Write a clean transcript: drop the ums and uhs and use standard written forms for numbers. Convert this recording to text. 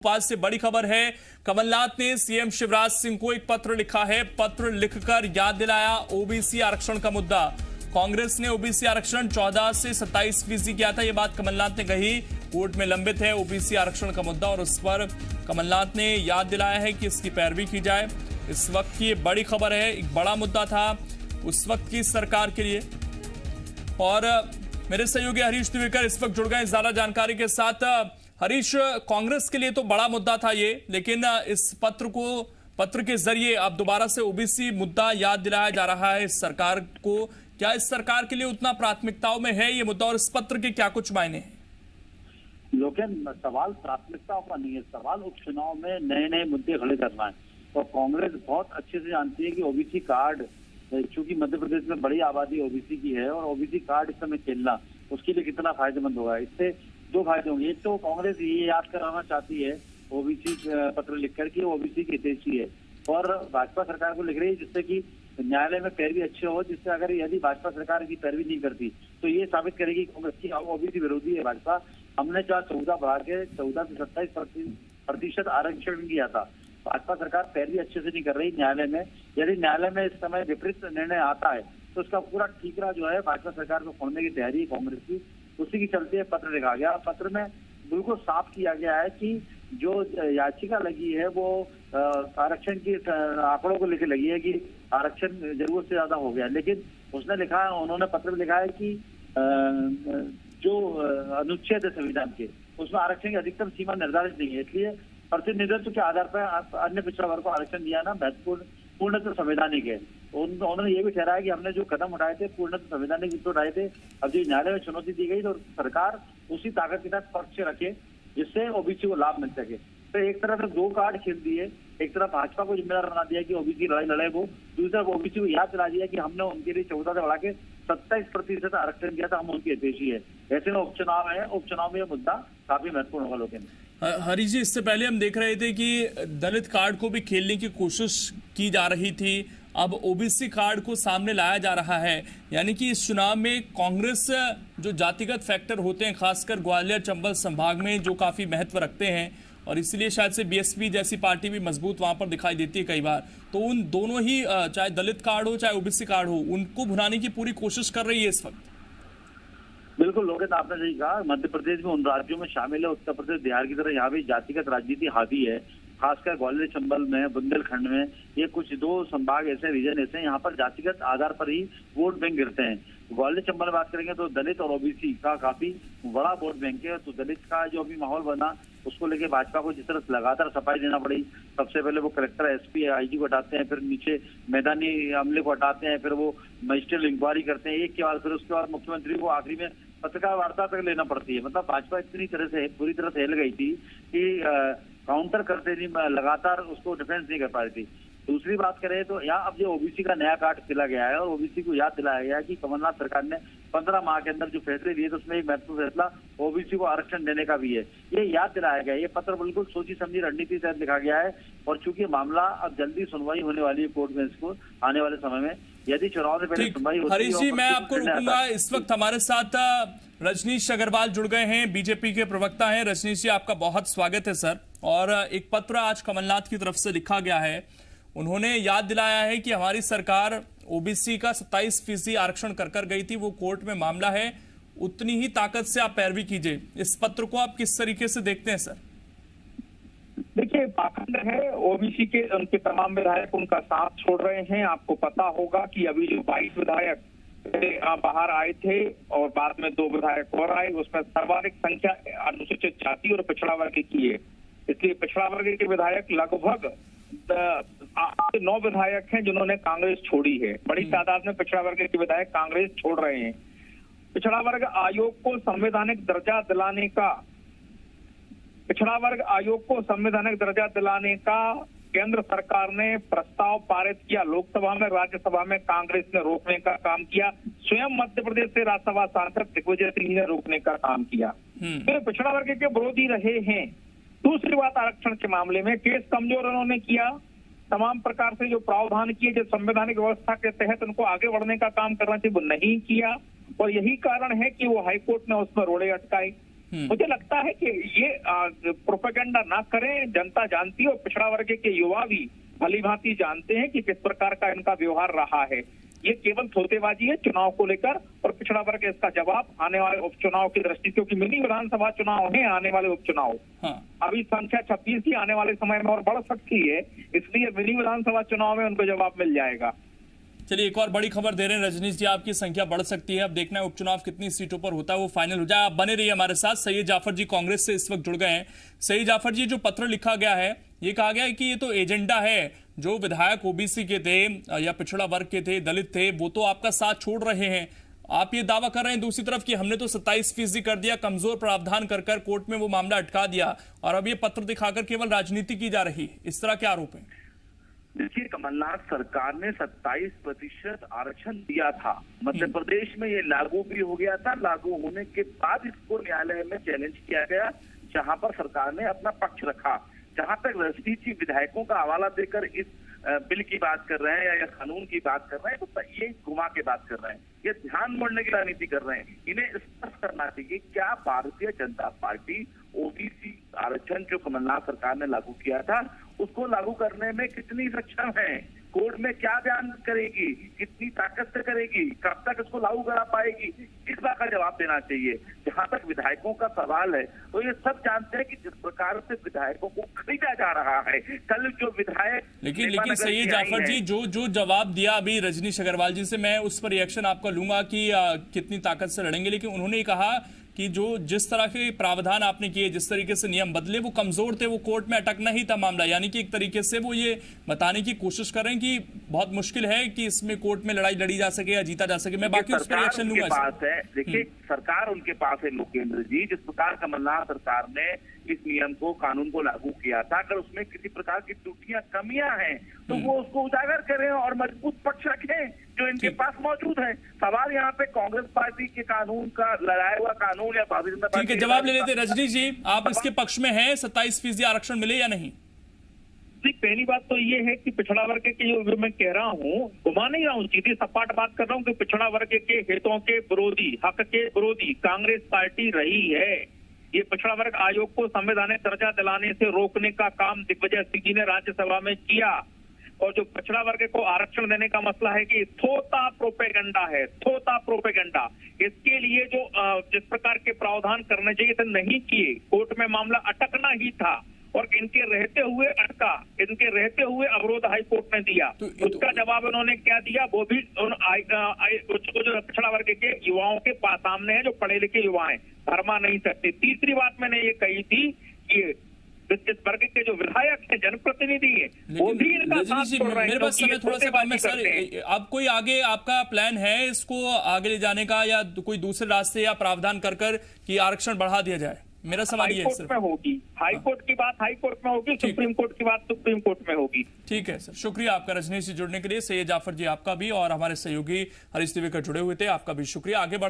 पास से बड़ी खबर है। कमलनाथ ने सीएम शिवराज सिंह को एक पत्र लिखा है। पत्र लिखकर याद दिलाया ओबीसी आरक्षण का मुद्दा। कांग्रेस ने ओबीसी आरक्षण 14 से 27% किया था। यह बात कमलनाथ ने कही। कोर्ट में लंबित है ओबीसी आरक्षण का मुद्दा और उस पर कमलनाथ ने याद दिलाया है कि इसकी पैरवी की जाए। इस वक्त की बड़ी खबर है, एक बड़ा मुद्दा था उस वक्त की सरकार के लिए। और मेरे सहयोगी हरीश द्विवेकर इस वक्त जुड़ गए ज्यादा जानकारी के साथ। हरीश, कांग्रेस के लिए तो बड़ा मुद्दा था ये, लेकिन इस पत्र के जरिए अब दोबारा से ओबीसी मुद्दा याद दिलाया जा रहा है इस सरकार को। क्या इस सरकार के लिए उतना प्राथमिकताओं में है ये मुद्दा और इस पत्र के क्या कुछ मायने हैं? लेकिन सवाल प्राथमिकताओं का नहीं है, सवाल उपचुनाव में नए नए मुद्दे खड़े करना है। और कांग्रेस बहुत अच्छे से जानती है कि ओबीसी कार्ड, चूंकि मध्य प्रदेश में बड़ी आबादी ओबीसी की है और ओबीसी कार्ड इस समय खेलना उसके लिए कितना फायदेमंद होगा। इससे दो फायदे होंगे। एक तो कांग्रेस ये याद कराना चाहती है ओबीसी पत्र लिखकर कि ओबीसी की हितैषी है और भाजपा सरकार को लिख रही है जिससे कि न्यायालय में पैरवी अच्छे हो, जिससे अगर यदि भाजपा सरकार की पैरवी नहीं करती तो ये साबित करेगी कांग्रेस की ओबीसी विरोधी है भाजपा। हमने 14 बढ़ा के 14 से 27% आरक्षण किया था। भाजपा सरकार पैरवी अच्छे से नहीं कर रही न्यायालय में। यदि न्यायालय में इस समय विपरीत निर्णय आता है तो उसका पूरा ठीकरा जो है भाजपा सरकार को फोड़ने की तैयारी है कांग्रेस की। उसी की चलते पत्र लिखा गया। पत्र में बिल्कुल साफ किया गया है कि जो याचिका लगी है वो आरक्षण की आंकड़ों को लेकर लगी है कि आरक्षण जरूरत से ज्यादा हो गया। लेकिन उसने लिखा है, उन्होंने पत्र में लिखा है कि जो अनुच्छेद है संविधान के उसमें आरक्षण की अधिकतम सीमा निर्धारित नहीं है, इसलिए प्रतिनिधित्व के आधार पर अन्य पिछड़ा वर्ग को आरक्षण दिया ना महत्वपूर्ण पूर्णतः संवैधानिक है। उन्होंने ये भी ठहराया कि हमने जो कदम उठाए थे पूर्णतः संवैधानिक रूप से उठाए थे। अब जो न्यायालय में चुनौती दी गई तो सरकार उसी ताकत के साथ पक्ष रखे जिससे ओबीसी को लाभ मिल सके। तो एक तरह से दो कार्ड खेल दिए, एक तरफ भाजपा को जिम्मेदार बना दिया कि ओबीसी लड़ाई लड़े वो, दूसरी तरफ ओबीसी को याद दिला दिया कि हमने उनके लिए 14 से बढ़ा के 27% आरक्षण किया था, हम उनकी हितैषी है। ऐसे में उपचुनाव है, उपचुनाव में यह मुद्दा काफी महत्वपूर्ण होगा लोगों में। हरीश जी, इससे पहले हम देख रहे थे कि दलित कार्ड को भी खेलने की कोशिश की जा रही थी, अब ओबीसी कार्ड को सामने लाया जा रहा है। यानी कि इस चुनाव में कांग्रेस जो जातिगत फैक्टर होते हैं खासकर ग्वालियर चंबल संभाग में जो काफी महत्व रखते हैं और इसलिए शायद से बीएसपी जैसी पार्टी भी मजबूत वहां पर दिखाई देती है कई बार, तो उन दोनों ही चाहे दलित कार्ड हो चाहे ओबीसी कार्ड हो उनको भुनाने की पूरी कोशिश कर रही है इस वक्त। बिल्कुल लोकेश, आपने सही कहा। मध्य प्रदेश में उन राज्यों में शामिल है, उत्तर प्रदेश बिहार की तरह यहाँ भी जातिगत राजनीति हावी है। खासकर ग्वालियर चंबल में, बुंदेलखंड में, ये कुछ दो संभाग ऐसे, रीजन ऐसे हैं यहाँ पर जातिगत आधार पर ही वोट बैंक गिरते हैं। ग्वालियर चंबल में बात करेंगे तो दलित और ओबीसी का काफी बड़ा वोट बैंक है। तो दलित का जो अभी माहौल बना उसको लेके भाजपा को जिस तरह लगातार सफाई देना पड़ी, सबसे पहले वो कलेक्टर, एसपी, आईजी को हटाते हैं, फिर नीचे मैदानी अमले को हटाते हैं, फिर वो मजिस्ट्रेट इंक्वायरी करते हैं एक के बाद, फिर उसके बाद मुख्यमंत्री को आखिरी में पत्रकार वार्ता तक लेना पड़ती है। मतलब भाजपा इतनी तरह से पूरी तरह से हिल गई थी कि काउंटर करते नहीं, लगातार उसको डिफेंस नहीं कर पा रही थी। दूसरी बात करें तो यहाँ अब जो ओबीसी का नया कार्ड दिला गया है और ओबीसी को याद दिलाया गया है कि कमलनाथ सरकार ने 15 माह के अंदर जो फैसले लिए तो उसमें एक महत्वपूर्ण फैसला ओबीसी को आरक्षण देने का भी है, ये याद दिलाया गया है। ये पत्र बिल्कुल सोची समझी रणनीति से लिखा गया है और चूंकि मामला अब जल्दी सुनवाई होने वाली है कोर्ट में, इसको आने वाले समय में यदि चुनाव से पहले सुनवाई होती है। हरीश जी, मैं आपको रुकूंगा। इस वक्त हमारे साथ रजनीश अग्रवाल जुड़ गए हैं, बीजेपी के प्रवक्ता हैं। रजनीश जी, आपका बहुत स्वागत है सर। और एक पत्र आज कमलनाथ की तरफ से लिखा गया है। उन्होंने याद दिलाया है कि हमारी सरकार ओबीसी का 27% आरक्षण कर गई थी, वो कोर्ट में मामला है, उतनी ही ताकत से आप पैरवी कीजिए। इस पत्र को आप किस तरीके से देखते हैं सर? देखिए, पाखंड है, ओबीसी के उनके तमाम विधायक उनका साथ छोड़ रहे हैं। आपको पता होगा कि अभी जो 22 विधायक बाहर आए थे और बाद में 2 विधायक और आए, उसमें सर्वाधिक संख्या अनुसूचित जाति और पिछड़ा वर्ग की है। इसलिए पिछड़ा वर्ग के विधायक लगभग 9 विधायक हैं जिन्होंने कांग्रेस छोड़ी है। बड़ी तादाद में पिछड़ा वर्ग के विधायक कांग्रेस छोड़ रहे हैं। पिछड़ा वर्ग आयोग को संवैधानिक दर्जा दिलाने का केंद्र सरकार ने प्रस्ताव पारित किया लोकसभा में, राज्यसभा में कांग्रेस ने रोकने का काम किया। स्वयं मध्य प्रदेश से राज्यसभा सांसद दिग्विजय सिंह ने रोकने का काम किया। तो पिछड़ा वर्ग के विरोधी रहे हैं। दूसरी बात, आरक्षण के मामले में केस कमजोर उन्होंने किया। तमाम प्रकार से जो प्रावधान किए जो संवैधानिक व्यवस्था के तहत उनको आगे बढ़ने का काम करना चाहिए वो नहीं किया और यही कारण है कि वो हाईकोर्ट ने उसमें रोड़े अटकाए। मुझे लगता है कि ये प्रोपेगेंडा ना करें। जनता जानती है और पिछड़ा वर्ग के युवा भी भली भांति जानते हैं कि किस प्रकार का इनका व्यवहार रहा है। ये केवल थोतेबाजी है चुनाव को लेकर, और पिछड़ा वर्ग इसका जवाब आने वाले उपचुनाव की दृष्टि, क्योंकि मिनी विधानसभा चुनाव है आने वाले उपचुनाव। अभी संख्या 26 की आने वाले समय में और बढ़ सकती है, इसलिए मिनी विधानसभा चुनाव में उनको जवाब मिल जाएगा। चलिए, एक और बड़ी खबर दे रहे हैं रजनीश जी, आपकी संख्या बढ़ सकती है। अब देखना है उपचुनाव कितनी सीटों पर होता है, वो फाइनल हो जाए। आप बने रहिए हमारे साथ। सैयद जाफर जी कांग्रेस से इस वक्त जुड़ गए हैं। सैयद जाफर जी, जो पत्र लिखा गया है, ये कहा गया है कि ये तो एजेंडा है, जो विधायक ओबीसी के थे या पिछड़ा वर्ग के थे, दलित थे, वो तो आपका साथ छोड़ रहे हैं। आप ये दावा कर रहे हैं दूसरी तरफ कि हमने तो 27% कर दिया, कमजोर प्रावधान कर कोर्ट में वो मामला अटका दिया, और अब ये पत्र दिखाकर केवल राजनीति की जा रही है। इस तरह के आरोप है। देखिए, कमलनाथ सरकार ने 27% आरक्षण दिया था। मध्य प्रदेश में ये लागू भी हो गया था। लागू होने के बाद इसको न्यायालय में चैलेंज किया गया, जहां पर सरकार ने अपना पक्ष रखा। जहां तक रजनीश जी विधायकों का हवाला देकर इस बिल की बात कर रहे हैं या कानून की बात कर रहे हैं, तो ये घुमा के बात कर रहे हैं, ये ध्यान मोड़ने की राजनीति कर रहे हैं। इन्हें स्पष्ट करना चाहिए, क्या भारतीय जनता पार्टी ओबीसी आरक्षण जो कमलनाथ सरकार ने लागू किया था, उसको लागू करने में कितनी सक्षम है? कोर्ट में क्या बयान करेगी, कितनी ताकत से करेगी, कब तक इसको लागू करा पाएगी, इस बात का जवाब देना चाहिए। जहां तक विधायकों का सवाल है, तो ये सब जानते हैं कि जिस प्रकार से विधायकों को खरीदा जा रहा है, कल जो विधायक लेकिन सैयद जाफर जी, जो जवाब दिया अभी रजनीश अग्रवाल जी से, मैं उस पर रिएक्शन आपका लूंगा कि कितनी ताकत से लड़ेंगे, लेकिन उन्होंने कहा कि जो जिस तरह के प्रावधान आपने किए, जिस तरीके से नियम बदले, वो कमजोर थे, वो कोर्ट में अटकना ही था मामला। यानी कि एक तरीके से वो ये बताने की कोशिश कर रहे हैं कि बहुत मुश्किल है कि इसमें कोर्ट में लड़ाई लड़ी जा सके या जीता जा सके। मैं बाकी उस पर रिएक्शन लूंगा। देखिए, सरकार उनके पास है लोकेंद्र जी। जिस प्रकार कमलनाथ सरकार ने इस नियम को, कानून को लागू किया था, अगर उसमें किसी प्रकार की त्रुटियां, कमियां हैं, तो वो उसको उजागर करें और मजबूत पक्ष रखें जो इनके पास मौजूद है। सवाल यहाँ पे कांग्रेस पार्टी के कानून का, लड़ाया हुआ कानून या भारतीय जनता पार्टी। ठीक है, जवाब ले लेते रजनीश जी, आप इसके पक्ष में हैं, 27% आरक्षण मिले या नहीं? पहली बात तो ये है कि पिछड़ा वर्ग के जो मैं कह रहा हूँ, घुमा नहीं रहा हूँ, सीधी सपाट बात कर रहा हूँ कि पिछड़ा वर्ग के हितों के विरोधी, हक के विरोधी कांग्रेस पार्टी रही है। ये पिछड़ा वर्ग आयोग को संवैधानिक दर्जा दिलाने से रोकने का काम दिग्विजय सिंह जी ने राज्यसभा में किया। और जो पिछड़ा वर्ग को आरक्षण देने का मसला है कि थोता प्रोपेगेंडा है, थोता प्रोपेगेंडा। इसके लिए जो जिस प्रकार के प्रावधान करने चाहिए थे नहीं किए, कोर्ट में मामला अटकना ही था, और इनके रहते हुए अटका, इनके रहते हुए अवरोध हाई कोर्ट ने दिया। उसका जवाब उन्होंने क्या दिया, वो भी जो पिछड़ा वर्ग के युवाओं के सामने है, जो पढ़े लिखे युवा हैं, भरमा नहीं सकते। तीसरी बात मैंने ये कही थी कि इस वर्ग के जो विधायक है, जनप्रतिनिधि है, वो भी इनका साथ छोड़ रहे हैं। मेरे पास समय थोड़ा सा कम है सर, अब कोई आगे आपका प्लान है इसको आगे ले जाने का, या कोई दूसरे रास्ते या प्रावधान कर कि आरक्षण बढ़ा दिया जाए? मेरा सवाल ये है सर। में होगी हाई कोर्ट की बात हाई कोर्ट में होगी, सुप्रीम कोर्ट की बात सुप्रीम कोर्ट में होगी। ठीक है सर, शुक्रिया आपका रजनीश से जुड़ने के लिए। सैयद जाफर जी आपका भी, और हमारे सहयोगी हरीश दिवेकर जुड़े हुए थे, आपका भी शुक्रिया। आगे बढ़ते